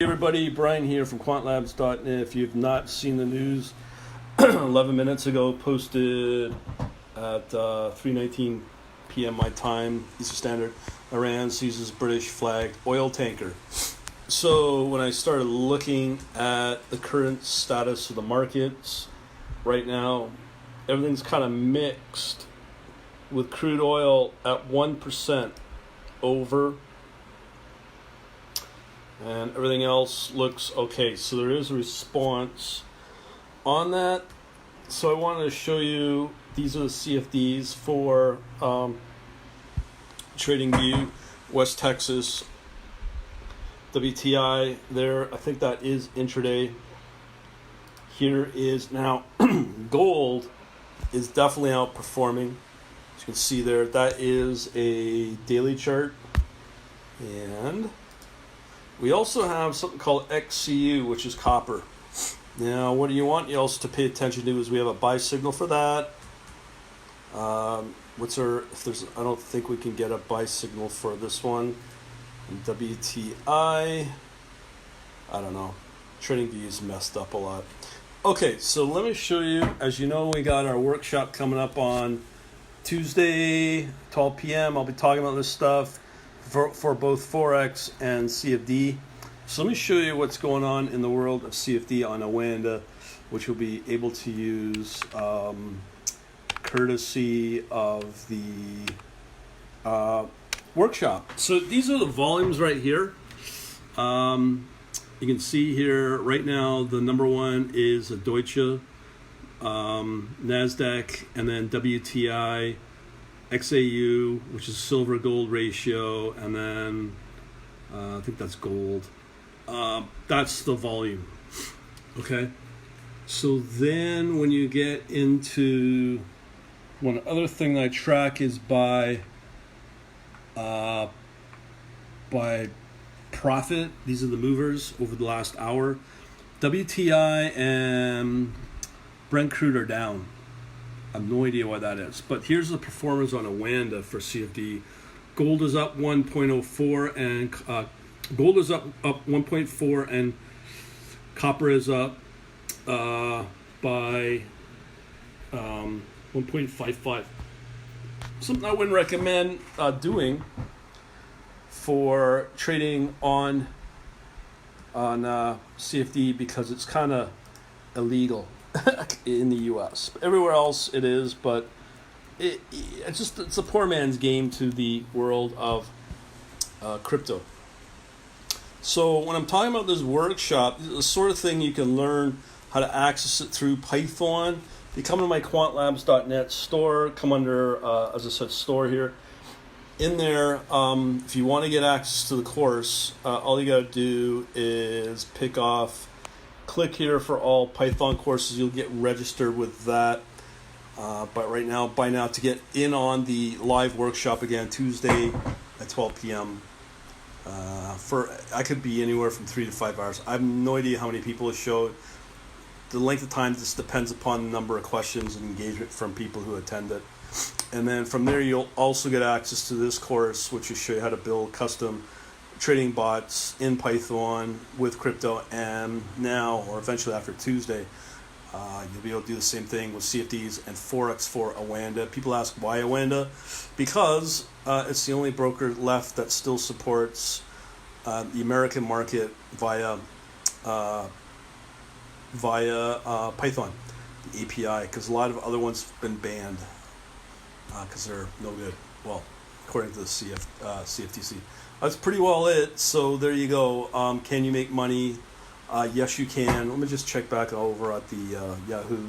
Hey everybody, Brian here from quantlabs.net. If you've not seen the news, 11 minutes ago posted at 3:19 p.m. my time, Eastern Standard, Iran seizes British flagged oil tanker. So when I started looking at the current status of the markets right now, everything's kind of mixed with crude oil at 1% over, and everything else looks okay. So there is a response on that. So I wanted to show you, these are the CFDs for TradingView, West Texas, WTI there. I think that is intraday. Here is now gold is definitely outperforming. As you can see there, that is a daily chart. And we also have something called XAUUSD, which is copper. Now, what do you want you also to pay attention to is we have a buy signal for that. I don't think we can get a buy signal for this one. And WTI, I don't know. TradingView is messed up a lot. Okay, so let me show you. As you know, we got our workshop coming up on Tuesday, 12 p.m. I'll be talking about this stuff for both Forex and CFD. So let me show you what's going on in the world of CFD on Oanda, which you'll be able to use courtesy of the workshop. So these are the volumes right here. You can see here right now the number one is a Deutsche, NASDAQ, and then WTI, XAU, which is silver gold ratio, and then I think that's gold. That's the volume. Okay. So then when you get into one other thing that I track is by profit. These are the movers over the last hour. WTI and Brent crude are down. I have no idea why that is. But here's the performance on Oanda for CFD. Gold is up 1.04 and gold is up 1.4 and copper is up by 1.55. Something I wouldn't recommend doing for trading on CFD because it's kind of illegal in the U.S. Everywhere else it is, but it's a poor man's game to the world of crypto. So when I'm talking about this workshop, this is the sort of thing you can learn how to access it through Python. If you come to my quantlabs.net store, come under, as I said, store here. In there, if you want to get access to the course, all you got to do is click here for all Python courses. You'll get registered with that. But right now, by now, to get in on the live workshop again, Tuesday at 12 p.m. I could be anywhere from 3 to 5 hours. I have no idea how many people it showed. The length of time just depends upon the number of questions and engagement from people who attend it. And then from there, you'll also get access to this course, which will show you how to build custom trading bots in Python with crypto. And now, or eventually after Tuesday, you'll be able to do the same thing with CFDs and Forex for Oanda. People ask why Oanda? Because it's the only broker left that still supports the American market via Python, the API, because a lot of other ones have been banned because they're no good. Well, according to the CFTC. That's pretty well it. So there you go. Can you make money? Yes, you can. Let me just check back over at the Yahoo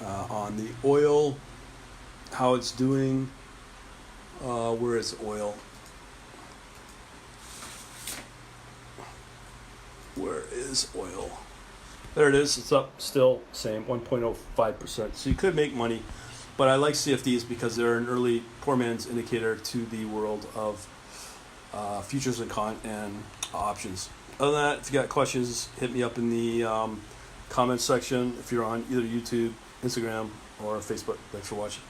on the oil, how it's doing. Where is oil? Where is oil? There it is. It's up still, same 1.05%. So you could make money, but I like CFDs because they're an early poor man's indicator to the world of futures and options. Other than that, if you got questions, hit me up in the comment section if you're on either YouTube, Instagram, or Facebook. Thanks for watching.